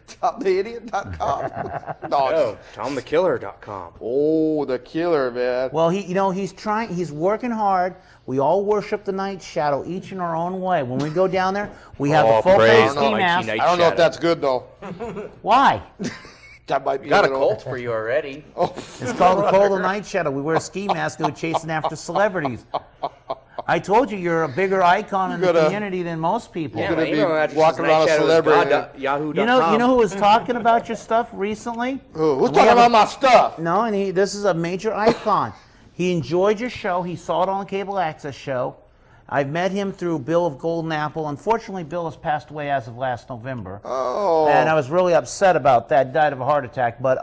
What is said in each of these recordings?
TomTheIdiot.com. No, TomTheKiller.com. Oh, the killer, man. Well, he's working hard. We all worship the Nightshadow, each in our own way. When we go down there, we have a full face ski mask. I don't know if that's good, though. Why? That might be Got a cult for you already. Oh, it's called the Cult of Nightshadow. We wear a ski mask and go chasing after celebrities. I told you you're a bigger icon in the community than most people. Yeah, be walking around a celebrity. Yahoo.com. You know who was talking about your stuff recently? Who's talking about my stuff? No, and this is a major icon. He enjoyed your show. He saw it on the cable access show. I've met him through Bill of Golden Apple. Unfortunately, Bill has passed away as of last November. Oh. And I was really upset about that. Died of a heart attack. But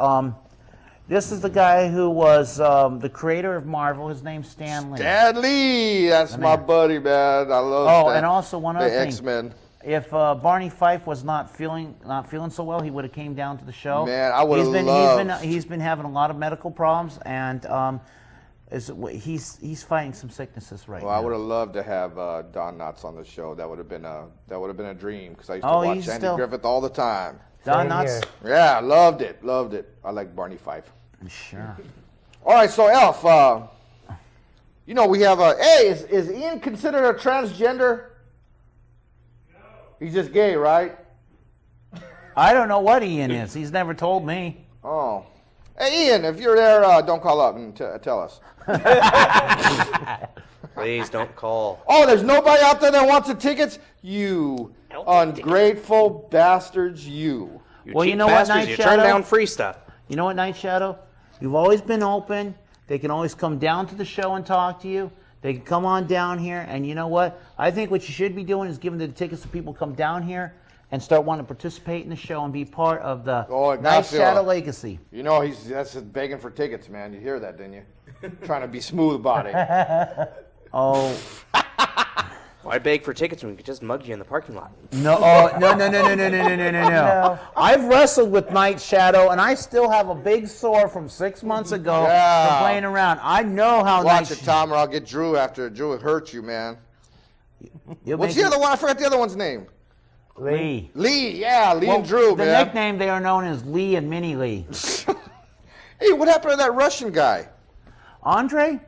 this is the guy who was the creator of Marvel. His name's Stan Lee. Stan Lee. That's my buddy, man. I love Stan. Oh, and also one other thing. The X-Men. If Barney Fife was not feeling so well, he would have came down to the show. Man, I would have loved. He's been having a lot of medical problems, and he's fighting some sicknesses right now. I would have loved to have Don Knotts on the show. That would have been a dream because I used to watch Andy Griffith all the time. Don Knotts. Yeah, loved it. I like Barney Fife. Sure. All right, so Elf, we have hey, is Ian considered a transgender? No. He's just gay, right? I don't know what Ian is. He's never told me. Oh. Hey, Ian, if you're there, don't call up and tell us. Please don't call. Oh, there's nobody out there that wants the tickets? You ungrateful bastards, you. Well, you know what, Nightshadow? You turn down free stuff. You know what, Nightshadow? You've always been open. They can always come down to the show and talk to you. They can come on down here, and you know what? I think what you should be doing is giving the tickets to people come down here and start wanting to participate in the show and be part of the Nightshadow legacy. You know, that's just begging for tickets, man. You hear that, didn't you? Trying to be smooth about it. Oh. Why beg for tickets when we could just mug you in the parking lot? No, no. I've wrestled with Nightshadow, and I still have a big sore from 6 months ago from playing around. I know how Watch it, Tom, or I'll get Drew after Drew hurts you, man. What's the other one? I forgot the other one's name. Lee. Lee and Drew, man. The nickname they are known as Lee and Mini Lee. Hey, what happened to that Russian guy? Andre?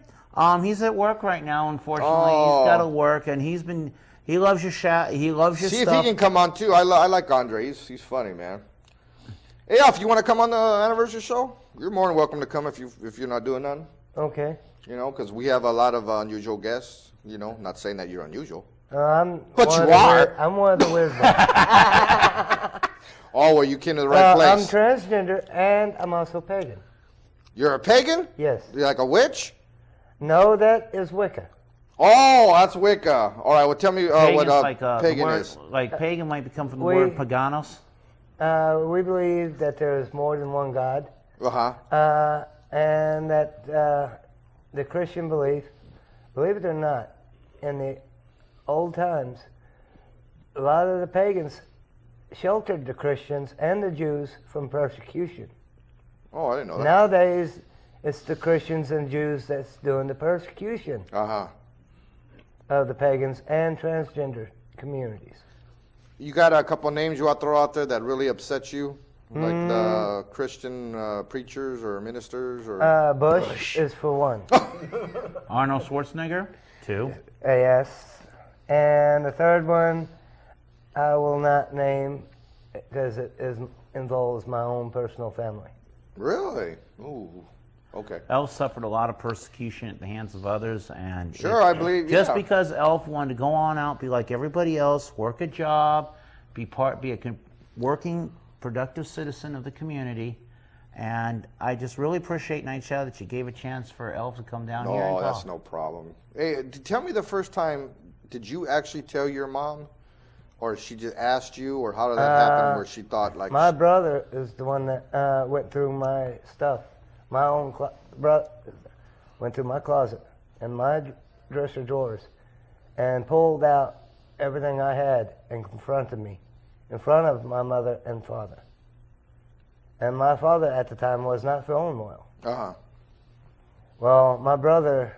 He's at work right now, unfortunately. He's got to work, and he loves your stuff. See if he can come on, too. I like Andre. He's funny, man. Hey, Alf, you want to come on the anniversary show? You're more than welcome to come if you're not doing nothing. Okay. You know, because we have a lot of unusual guests. You know, not saying that you're unusual. But you are. I'm one of the weird ones. Oh, well, you came to the right place. I'm transgender, and I'm also pagan. You're a pagan? Yes. You're like a witch? No, that is Wicca. Oh, that's Wicca. All right, well, tell me what pagan is. Like pagan might come from the word paganos. We believe that there is more than one God. Uh-huh. And that the Christian belief, believe it or not, in the old times, a lot of the pagans sheltered the Christians and the Jews from persecution. Oh, I didn't know that. Nowadays, it's the Christians and Jews that's doing the persecution of the pagans and transgender communities. You got a couple names you want to throw out there that really upset you? Like the Christian preachers or ministers? Or Bush is for one. Arnold Schwarzenegger, 2. Yes. And the third one, I will not name because it involves my own personal family. Really? Ooh. Okay. Elf suffered a lot of persecution at the hands of others, and I believe just because Elf wanted to go on out, be like everybody else, work a job, be a working, productive citizen of the community, and I just really appreciate Nightshadow that you gave a chance for Elf to come down here and talk. No, that's no problem. Hey, tell me the first time. Did you actually tell your mom, or she just asked you, or how did that happen? Where she thought like my brother is the one that went through my stuff. My own brother went through my closet and my dresser drawers and pulled out everything I had and confronted me in front of my mother and father. And my father at the time was not feeling well. Well, my brother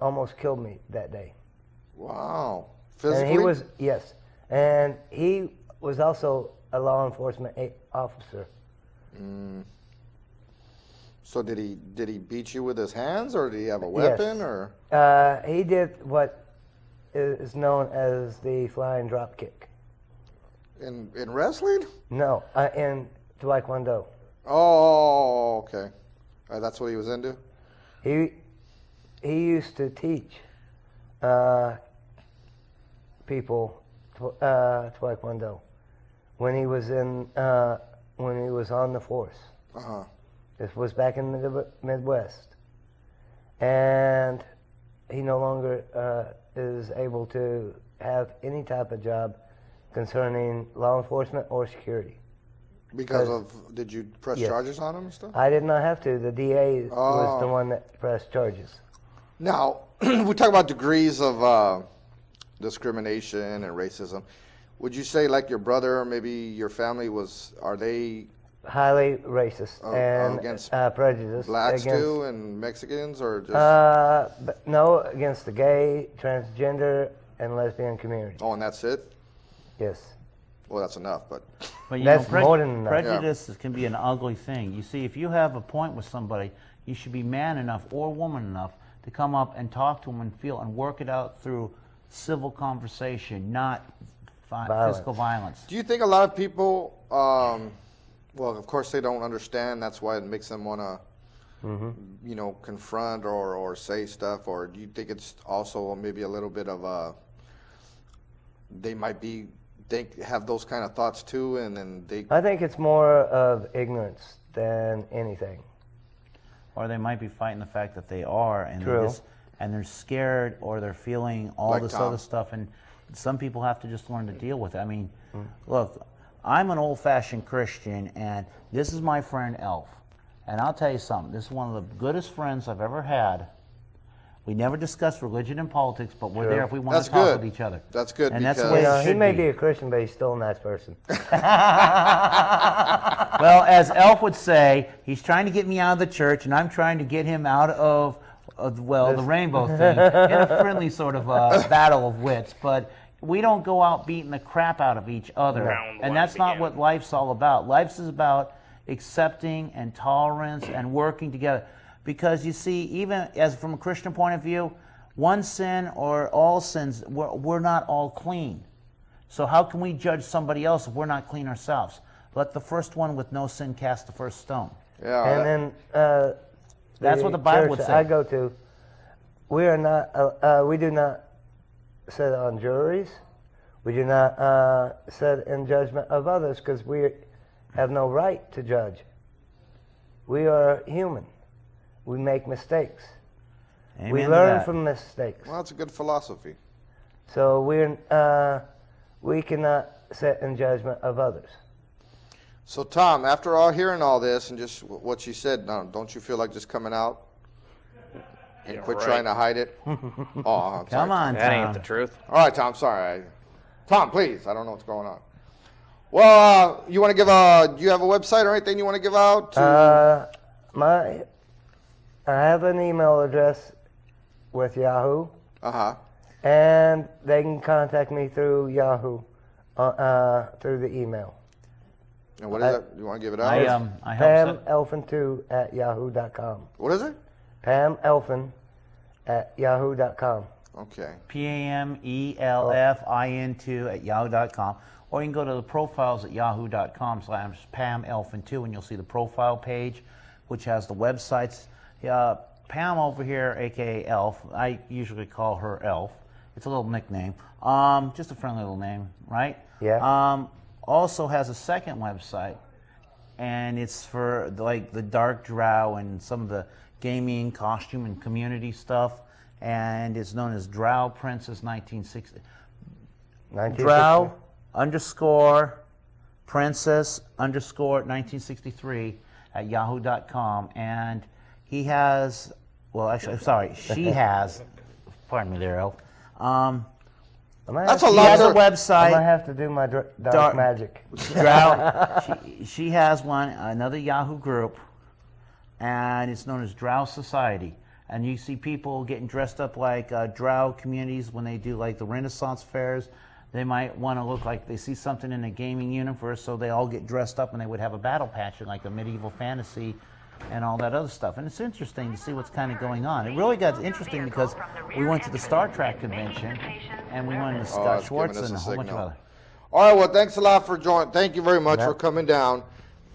almost killed me that day. Wow. Physically? And he was, yes. And he was also a law enforcement officer. So did he beat you with his hands, or did he have a weapon, Yes. or? He did what is known as the flying drop kick. In wrestling? No, in Taekwondo. Oh, okay. That's what he was into? He used to teach people Taekwondo when he was on the force. Uh-huh. This was back in the Midwest, and he no longer is able to have any type of job concerning law enforcement or security. Because did you press Yes. charges on him and stuff? I did not have to. The DA was the Oh. one that pressed charges. Now, we talk about degrees of discrimination and racism. Would you say, like, your brother or maybe your family are they Highly racist and against prejudiced. blacks against, too and Mexicans, or just? But no, against the gay, transgender, and lesbian community. Oh, and that's it? Yes. Well, that's enough, but But That's more than enough. prejudice can be an ugly thing. You see, if you have a point with somebody, you should be man enough or woman enough to come up and talk to them and feel and work it out through civil conversation, not physical violence. do you think a lot of people, well, of course they don't understand, that's why it makes them want to, confront or say stuff, or do you think it's also maybe a little bit of they might have those kind of thoughts too, and then they... I think it's more of ignorance than anything. Or they might be fighting the fact that they are, and True. they're scared, or they're feeling all Like this Tom. other stuff, and some people have to just learn to deal with it. I mean, look, I'm an old-fashioned Christian, and this is my friend Elf, and I'll tell you something. This is one of the goodest friends I've ever had. We never discuss religion and politics, but we're True. there if we want That's to talk good. with each other. That's good, And that's the because- way You know, it he should may be. be a Christian, but he's still a nice person. Well, as Elf would say, he's trying to get me out of the church, and I'm trying to get him out of the rainbow thing, in a friendly sort of battle of wits. But we don't go out beating the crap out of each other, Round and one that's not began. what life's all about. Life's is about accepting and tolerance and working together. Because you see, even as from a Christian point of view, one sin or all sins, we're not all clean. So how can we judge somebody else if we're not clean ourselves? Let the first one with no sin cast the first stone. Yeah, And then That's what the Bible church would that say. I go to, we do not sit on juries. We do not sit in judgment of others because we have no right to judge. We are human. We make mistakes. Amen We to learn that. from mistakes. well, that's a good philosophy. So we cannot sit in judgment of others. So, Tom, after hearing all this and just what she said, don't you feel like just coming out and quit right. trying to hide it? Oh, I'm sorry. Come on, That Tom. ain't the truth. All right, Tom, sorry. Tom, please, I don't know what's going on. Well, you want to give do you have a website or anything you want to give out? I have an email address with Yahoo, Uh-huh. and they can contact me through Yahoo, through the email. And what is it? You want to give it out? I help PamElfin2@yahoo.com. What is it? PamElfin@yahoo.com. Okay. PAMELFIN2@yahoo.com, or you can go to the profiles at yahoo.com/PamElfin2, and you'll see the profile page, which has the websites. Pam over here, aka Elf, I usually call her Elf. It's a little nickname, just a friendly little name, right? Yeah. Also has a second website, and it's for the dark drow and some of the gaming, costume, and community stuff. And it's known as Drow Princess 1960. Drow _Princess _1963 at yahoo.com. And he has, well, actually, sorry, she has, pardon me there, Elf. That's a She lot has a of... I website. might have to do my dark Dark- magic. Drow. She has another Yahoo group, and it's known as Drow Society. And you see people getting dressed up like Drow communities when they do like the Renaissance fairs. They might want to look like they see something in a gaming universe, so they all get dressed up and they would have a battle patch in like a medieval fantasy and all that other stuff. And it's interesting to see what's kind of going on. It really got interesting because we went to the Star Trek convention and we went to Scott Schwartz and a whole bunch of other. All right, well, thanks a lot for joining. Thank you very much for coming down.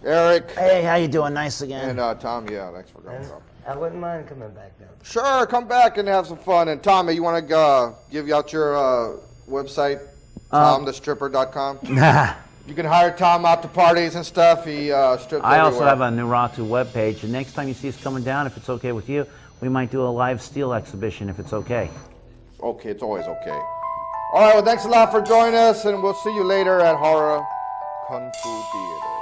Eric. Hey, how you doing? Nice again. And Tom, yeah, thanks for coming up. I wouldn't mind coming back down. Sure, come back and have some fun. And Tommy, you want to give out your website, TomTheStripper.com? You can hire Tom out to parties and stuff. He strips I also everywhere. have a Nuratu webpage. And next time you see us coming down, if it's okay with you, we might do a live steel exhibition if it's okay. Okay, it's always okay. All right, well, thanks a lot for joining us, and we'll see you later at Horror Kung Fu Theater.